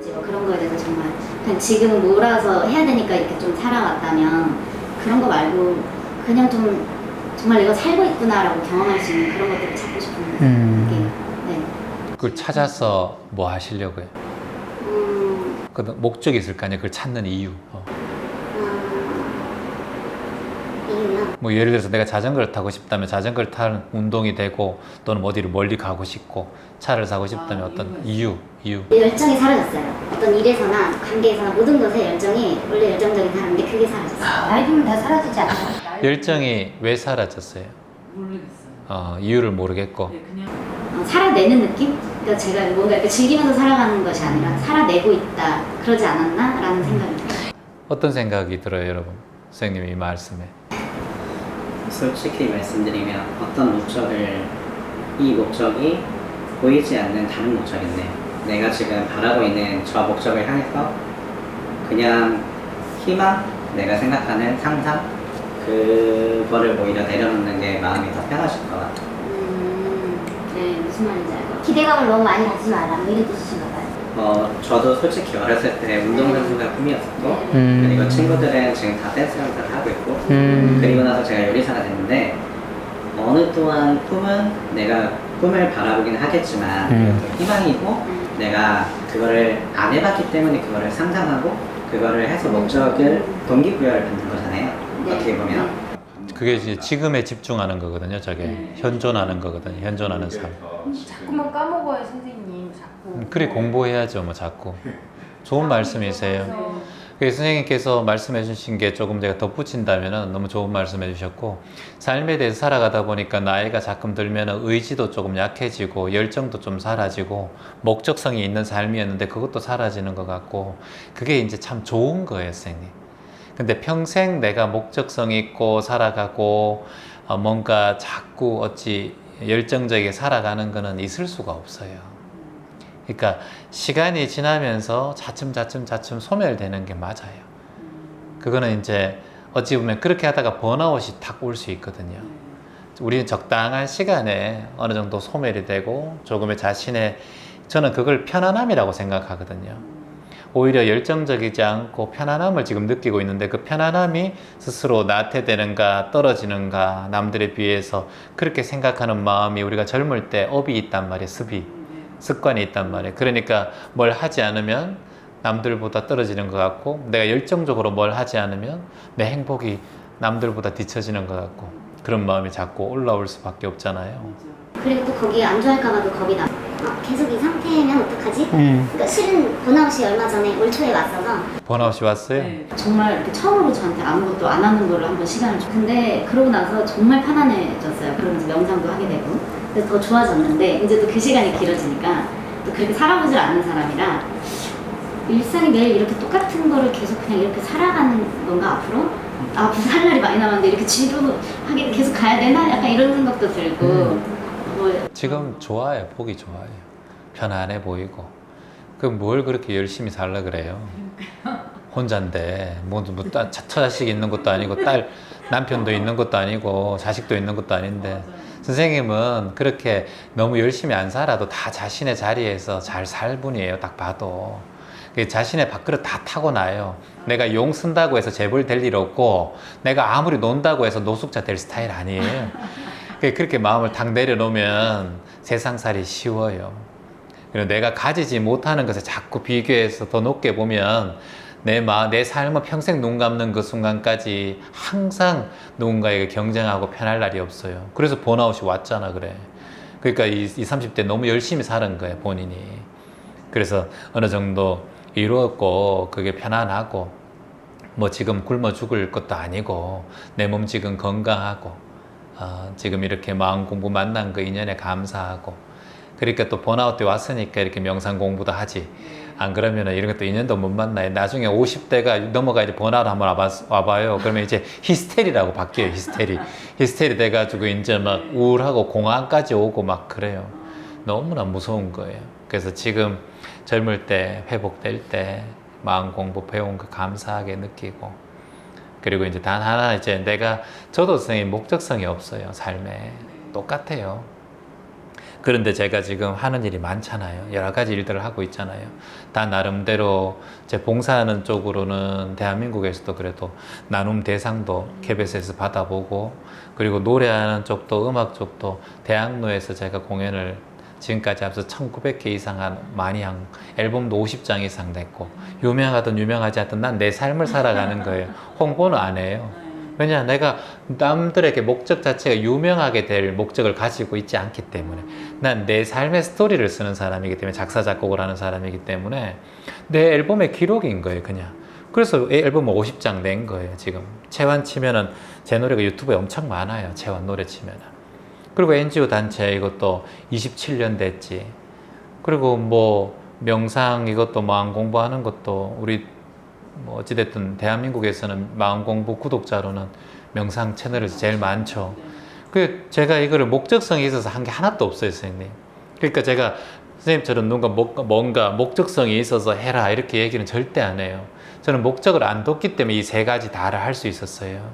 이제 뭐 그런 거에 대해서 정말 그냥 지금 몰아서 해야 되니까 이렇게 좀 살아왔다면 그런 거 말고 그냥 좀 정말 내가 살고 있구나라고 경험할 수 있는 그런 것들을 찾고 싶은 게 네. 그걸 찾아서 뭐 하시려고요? 그 목적이 있을 거 아니에요? 그걸 찾는 이유. 이유요? 뭐 예를 들어서 내가 자전거를 타고 싶다면 자전거를 타는 운동이 되고 또는 어디를 멀리 가고 싶고 차를 사고 싶다면 어떤 이유. 열정이 사라졌어요. 어떤 일에서나 관계에서나 모든 것에 열정이 원래 열정적인 사람인데 그게 사라졌어요. 나이 들면 다 사라지지 않아요? 열정이 왜 사라졌어요? 모르겠어요. 이유를 모르겠고. 네, 그냥 살아내는 느낌? 그러니까 제가 뭔가 이렇게 즐기면서 살아가는 것이 아니라 살아내고 있다 그러지 않았나? 라는 생각이 들어요. 어떤 생각이 들어요, 여러분? 선생님이 이 말씀에. 솔직히 말씀드리면 어떤 목적을 이 목적이 보이지 않는 다른 목적인데 내가 지금 바라고 있는 저 목적을 향해서 그냥 희망, 내가 생각하는 상상 그거를 오히려 내려놓는 게 마음이 더 편하실 것 같아요. 네, 무슨 말인지 알고. 기대감을 너무 많이 갖지 마라 뭐 이런 뜻이신가 봐요. 저도 솔직히 어렸을 때 운동선수가 꿈이었었고 그리고 친구들은 지금 다 댄스 강사를 하고 있고 그리고 나서 제가 요리사가 됐는데 어느 또한 꿈은 내가 꿈을 바라보긴 하겠지만 또 희망이고 내가 그거를 안 해봤기 때문에 그거를 상상하고 그거를 해서 목적을 동기부여를 받는 거잖아요. 어떻게 보면 그게 이제 지금에 집중하는 거거든요, 저게. 현존하는 거거든요, 현존하는 삶. 자꾸만 까먹어요, 선생님. 자꾸. 그래, 공부해야죠, 뭐, 자꾸. 좋은 말씀이세요. 그래서 선생님께서 말씀해 주신 게 조금 제가 덧붙인다면 너무 좋은 말씀 해주셨고, 삶에 대해서 살아가다 보니까 나이가 자꾸 들면 의지도 조금 약해지고 열정도 좀 사라지고 목적성이 있는 삶이었는데 그것도 사라지는 것 같고, 그게 이제 참 좋은 거예요, 선생님. 근데 평생 내가 목적성 있고 살아가고 뭔가 자꾸 어찌 열정적이게 살아가는 거는 있을 수가 없어요. 그러니까 시간이 지나면서 차츰 소멸되는 게 맞아요. 그거는 이제 어찌 보면 그렇게 하다가 번아웃이 탁 올 수 있거든요. 우리는 적당한 시간에 어느 정도 소멸이 되고 조금의 저는 그걸 편안함이라고 생각하거든요. 오히려 열정적이지 않고 편안함을 지금 느끼고 있는데 그 편안함이 스스로 나태되는가 떨어지는가 남들에 비해서 그렇게 생각하는 마음이 우리가 젊을 때 업이 있단 말이에요. 습관이 있단 말이에요. 그러니까 뭘 하지 않으면 남들보다 떨어지는 것 같고 내가 열정적으로 뭘 하지 않으면 내 행복이 남들보다 뒤처지는 것 같고 그런 마음이 자꾸 올라올 수밖에 없잖아요. 그리고 또 거기에 안 좋아할까봐도 겁이 나. 계속 이 상태면 어떡하지? 그러니까 실은 번아웃이 얼마 전에 올 초에 왔어서 번아웃이 왔어요? 네. 정말 이렇게 처음으로 저한테 아무것도 안 하는 거를 한번 시간을 줘. 근데 그러고 나서 정말 편안해졌어요. 그러면서 명상도 하게 되고 그래서 더 좋아졌는데 이제 또 그 시간이 길어지니까 또 그렇게 살아보질 않는 사람이라 일상이 매일 이렇게 똑같은 거를 계속 그냥 이렇게 살아가는 건가 앞으로? 앞으로 살 날이 많이 남았는데 이렇게 지루하게 계속 가야 되나? 약간 이런 생각도 들고 지금 좋아요. 보기 좋아요. 편안해 보이고. 그럼 뭘 그렇게 열심히 살라 그래요? 혼자인데 뭐 처자식 있는 것도 아니고 남편도 있는 것도 아니고 자식도 있는 것도 아닌데 선생님은 그렇게 너무 열심히 안 살아도 다 자신의 자리에서 잘 살 분이에요. 딱 봐도. 자신의 밥그릇 다 타고나요. 내가 용 쓴다고 해서 재벌 될 일 없고 내가 아무리 논다고 해서 노숙자 될 스타일 아니에요. 그렇게 마음을 탁 내려놓으면 세상살이 쉬워요. 그리고 내가 가지지 못하는 것에 자꾸 비교해서 더 높게 보면 내 삶은 평생 눈 감는 그 순간까지 항상 누군가에게 경쟁하고 편할 날이 없어요. 그래서 번아웃이 왔잖아, 그래. 그러니까 20, 30대 너무 열심히 사는 거예요, 본인이. 그래서 어느 정도 이루었고 그게 편안하고 뭐 지금 굶어 죽을 것도 아니고 내 몸 지금 건강하고 지금 이렇게 마음 공부 만난 그 인연에 감사하고 그러니까 또 번아웃 때 왔으니까 이렇게 명상 공부도 하지. 안 그러면 이런 것도 인연도 못 만나요. 나중에 50대가 넘어가 이제 번아웃 한번 와봐요. 그러면 이제 히스테리라고 바뀌어요. 히스테리 돼가지고 이제 막 우울하고 공황까지 오고 막 그래요. 너무나 무서운 거예요. 그래서 지금 젊을 때 회복될 때 마음 공부 배운 거 감사하게 느끼고 그리고 이제 단 하나 저도 선생님 목적성이 없어요. 삶에 똑같아요. 그런데 제가 지금 하는 일이 많잖아요. 여러 가지 일들을 하고 있잖아요. 다 나름대로 제 봉사하는 쪽으로는 대한민국에서도 그래도 나눔 대상도 KBS에서 받아보고, 그리고 노래하는 쪽도 음악 쪽도 대학로에서 제가 공연을 지금까지 하면서 1900개 이상 많이 한 앨범도 50장 이상 냈고, 유명하든 유명하지 않든 난 내 삶을 살아가는 거예요. 홍보는 안 해요. 왜냐, 내가 남들에게 목적 자체가 유명하게 될 목적을 가지고 있지 않기 때문에, 난 내 삶의 스토리를 쓰는 사람이기 때문에, 작사 작곡을 하는 사람이기 때문에 내 앨범의 기록인 거예요, 그냥. 그래서 앨범을 50장 낸 거예요. 지금 채완 치면은 제 노래가 유튜브에 엄청 많아요. 채완 노래 치면은. 그리고 NGO 단체 이것도 27년 됐지. 그리고 뭐 명상 이것도 마음 공부하는 것도 우리 뭐 어찌됐든 대한민국에서는 마음 공부 구독자로는 명상 채널에서 제일 많죠. 그 제가 이거를 목적성이 있어서 한 게 하나도 없어요, 선생님. 그러니까 제가 선생님처럼 뭔가 목적성이 있어서 해라 이렇게 얘기는 절대 안 해요. 저는 목적을 안 뒀기 때문에 이 세 가지 다를 할 수 있었어요.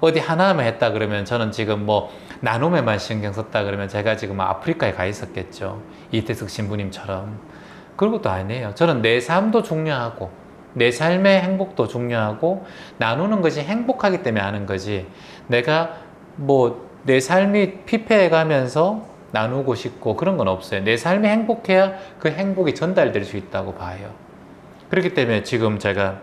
어디 하나만 했다 그러면 저는 지금 뭐 나눔에만 신경 썼다 그러면 제가 지금 아프리카에 가 있었겠죠. 이태석 신부님처럼. 그런 것도 아니에요. 저는 내 삶도 중요하고 내 삶의 행복도 중요하고 나누는 것이 행복하기 때문에 하는 거지, 내가 뭐 내 삶이 피폐해 가면서 나누고 싶고 그런 건 없어요. 내 삶이 행복해야 그 행복이 전달될 수 있다고 봐요. 그렇기 때문에 지금 제가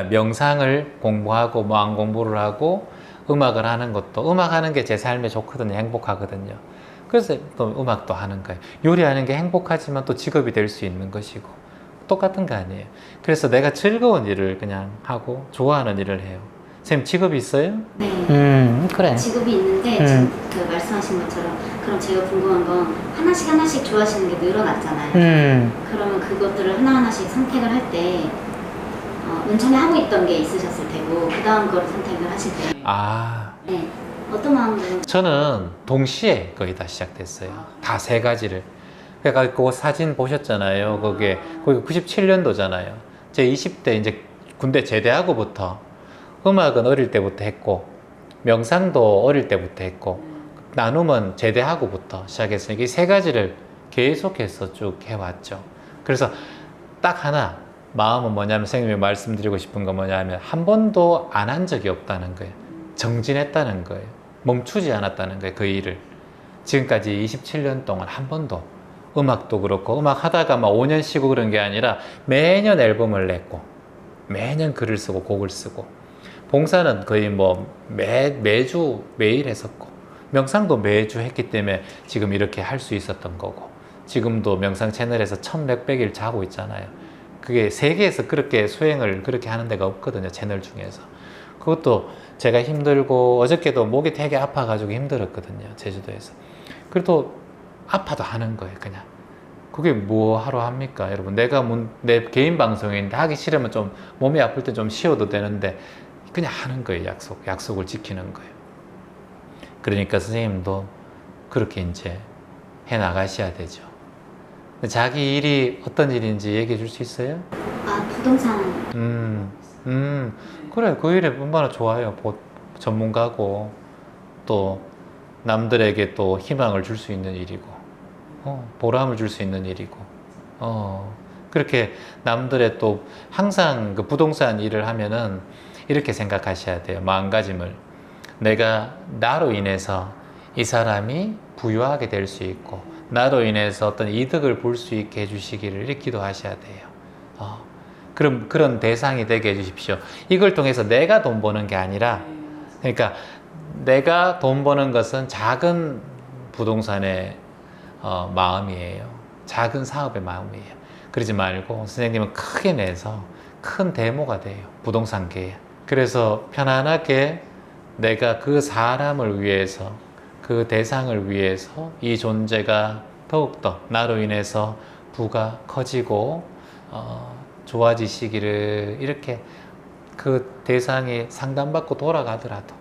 명상을 공부하고 마음 공부를 하고 음악을 하는 것도, 음악하는 게 제 삶에 좋거든요. 행복하거든요. 그래서 또 음악도 하는 거예요. 요리하는 게 행복하지만 또 직업이 될 수 있는 것이고 똑같은 거 아니에요. 그래서 내가 즐거운 일을 그냥 하고 좋아하는 일을 해요. 선생님 직업이 있어요? 네. 그래. 직업이 있는데 지금 그 말씀하신 것처럼, 그럼 제가 궁금한 건 하나씩 좋아하시는 게 늘어났잖아요. 그러면 그것들을 하나하나씩 선택을 할 때 맨 처음에 하고 있던 게 있으셨을 테고 그 다음 거를 선택을 하실 때 네, 어떤 마음으로? 저는 동시에 거의 다 시작됐어요. 다 세 가지를. 그러니까 그 사진 보셨잖아요. 거기 97년도잖아요. 제 20대 이제 군대 제대하고부터 음악은 어릴 때부터 했고, 명상도 어릴 때부터 했고, 나눔은 제대하고부터 시작했으니까 이 세 가지를 계속해서 쭉 해왔죠. 그래서 딱 하나 마음은 뭐냐면, 선생님이 말씀드리고 싶은 건 뭐냐면 한 번도 안 한 적이 없다는 거예요. 정진했다는 거예요. 멈추지 않았다는 거예요. 그 일을 지금까지 27년 동안 한 번도. 음악도 그렇고, 음악 하다가 막 5년 쉬고 그런 게 아니라 매년 앨범을 냈고 매년 글을 쓰고 곡을 쓰고, 봉사는 거의 뭐 매주 매일 했었고, 명상도 매주 했기 때문에 지금 이렇게 할 수 있었던 거고, 지금도 명상 채널에서 1100일 자고 있잖아요. 그게 세계에서 그렇게 수행을 그렇게 하는 데가 없거든요, 채널 중에서. 그것도 제가 힘들고, 어저께도 목이 되게 아파가지고 힘들었거든요, 제주도에서. 그래도 아파도 하는 거예요, 그냥. 그게 뭐 하러 합니까, 여러분? 내가 내 개인 방송인데 하기 싫으면 좀 몸이 아플 때 좀 쉬어도 되는데 그냥 하는 거예요. 약속을 지키는 거예요. 그러니까 선생님도 그렇게 이제 해 나가셔야 되죠. 자기 일이 어떤 일인지 얘기해 줄 수 있어요? 부동산. 그래, 그 일이 얼마나 좋아요. 전문가고 또 남들에게 또 희망을 줄 수 있는 일이고, 보람을 줄 수 있는 일이고, 그렇게 남들의 또 항상 그 부동산 일을 하면은 이렇게 생각하셔야 돼요. 마음가짐을. 내가 나로 인해서 이 사람이 부유하게 될 수 있고, 나로 인해서 어떤 이득을 볼 수 있게 해주시기를 이렇게 기도하셔야 돼요. 그런 대상이 되게 해주십시오. 이걸 통해서 내가 돈 버는 게 아니라, 그러니까 내가 돈 버는 것은 작은 부동산의 마음이에요. 작은 사업의 마음이에요. 그러지 말고 선생님은 크게 내서 큰 데모가 돼요, 부동산계에. 그래서 편안하게 내가 그 사람을 위해서, 그 대상을 위해서 이 존재가 더욱더 나로 인해서 부가 커지고 좋아지시기를, 이렇게 그 대상이 상담받고 돌아가더라도,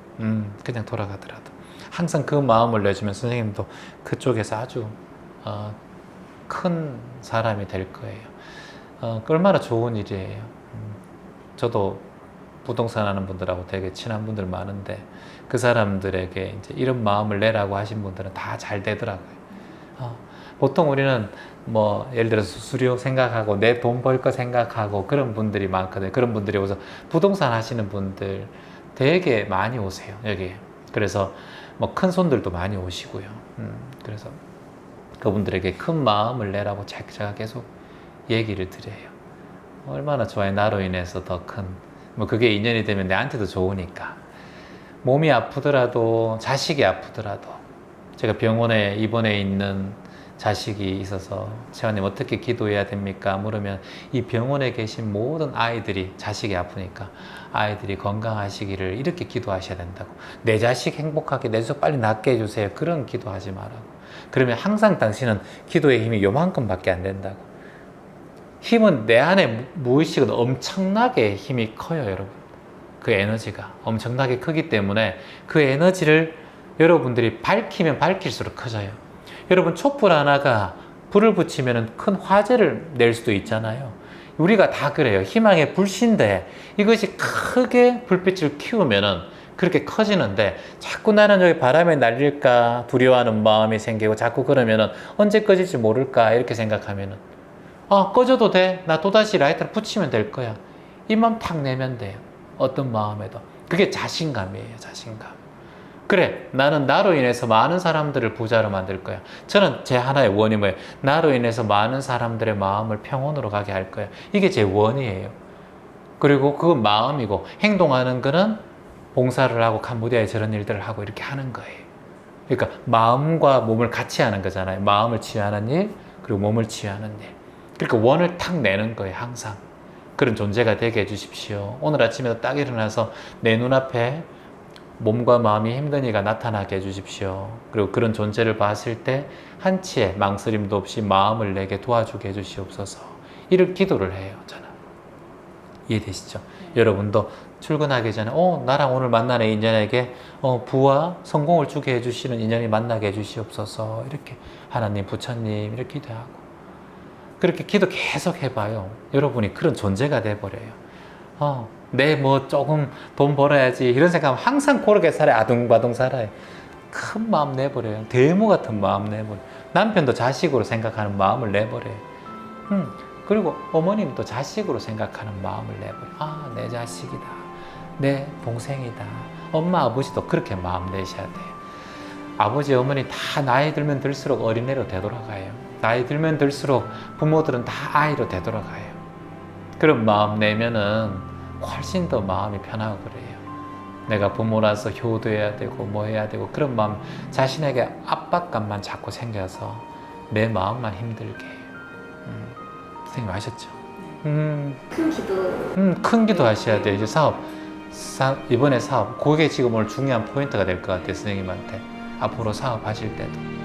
그냥 돌아가더라도 항상 그 마음을 내주면 선생님도 그쪽에서 아주 큰 사람이 될 거예요. 얼마나 좋은 일이에요. 저도 부동산 하는 분들하고 되게 친한 분들 많은데, 그 사람들에게 이제 이런 마음을 내라고 하신 분들은 다 잘 되더라고요. 보통 우리는 뭐 예를 들어서 수수료 생각하고 내 돈 벌 거 생각하고 그런 분들이 많거든요. 그런 분들이 오서 부동산 하시는 분들 되게 많이 오세요, 여기. 그래서 뭐 큰 손들도 많이 오시고요. 그래서 그분들에게 큰 마음을 내라고 제가 계속 얘기를 드려요. 얼마나 좋아요. 나로 인해서 더 큰, 뭐 그게 인연이 되면 내한테도 좋으니까. 몸이 아프더라도 자식이 아프더라도 제가 병원에 입원해 있는 자식이 있어서 채원님 어떻게 기도해야 됩니까? 물으면 이 병원에 계신 모든 아이들이 자식이 아프니까 아이들이 건강하시기를 이렇게 기도하셔야 된다고. 내 자식 행복하게 내 자식 빨리 낫게 해주세요. 그런 기도하지 말라고. 그러면 항상 당신은 기도의 힘이 요만큼밖에 안 된다고. 힘은 내 안에 무의식은 엄청나게 힘이 커요, 여러분. 그 에너지가 엄청나게 크기 때문에 그 에너지를 여러분들이 밝히면 밝힐수록 커져요. 여러분, 촛불 하나가 불을 붙이면 큰 화재를 낼 수도 있잖아요. 우리가 다 그래요. 희망의 불씨인데 이것이 크게 불빛을 키우면은 그렇게 커지는데 자꾸 나는 여기 바람에 날릴까 두려워하는 마음이 생기고 자꾸 그러면은 언제 꺼질지 모를까 이렇게 생각하면은 꺼져도 돼. 나 또다시 라이터를 붙이면 될 거야. 입만 팍 내면 돼요. 어떤 마음에도. 그게 자신감이에요. 자신감. 그래, 나는 나로 인해서 많은 사람들을 부자로 만들 거야. 저는 제 하나의 원이 뭐예요? 나로 인해서 많은 사람들의 마음을 평온으로 가게 할 거야. 이게 제 원이에요. 그리고 그건 마음이고 행동하는 거는 봉사를 하고 캄보디아에 저런 일들을 하고 이렇게 하는 거예요. 그러니까 마음과 몸을 같이 하는 거잖아요. 마음을 치유하는 일, 그리고 몸을 치유하는 일. 그러니까 원을 탁 내는 거예요. 항상. 그런 존재가 되게 해주십시오. 오늘 아침에도 딱 일어나서 내 눈앞에 몸과 마음이 힘드니까 나타나게 해주십시오. 그리고 그런 존재를 봤을 때 한치의 망설임도 없이 마음을 내게 도와주게 해주시옵소서. 이를 기도를 해요, 저는. 이해되시죠? 여러분도 출근하기 전에 나랑 오늘 만나는 인연에게 부와 성공을 주게 해주시는 인연이 만나게 해주시옵소서. 이렇게 하나님, 부처님 이렇게 기도하고 그렇게 기도 계속 해봐요. 여러분이 그런 존재가 돼버려요. 내 뭐 조금 돈 벌어야지 이런 생각하면 항상 고르게 살아요. 아둥바둥 살아요. 큰 마음 내버려요. 대모 같은 마음 내버려요. 남편도 자식으로 생각하는 마음을 내버려요. 그리고 어머님도 자식으로 생각하는 마음을 내버려요. 내 자식이다. 내 동생이다. 엄마 아버지도 그렇게 마음 내셔야 돼요. 아버지 어머니 다 나이 들면 들수록 어린애로 되돌아가요. 나이 들면 들수록 부모들은 다 아이로 되돌아가요. 그런 마음 내면은 훨씬 더 마음이 편하고 그래요. 내가 부모라서 효도해야 되고 뭐 해야 되고 그런 마음, 자신에게 압박감만 자꾸 생겨서 내 마음만 힘들게 해요. 선생님 아셨죠? 큰 기도. 큰 기도 하셔야 돼요. 이제 이번에 사업, 그게 지금 오늘 중요한 포인트가 될 것 같아요. 선생님한테 앞으로 사업하실 때도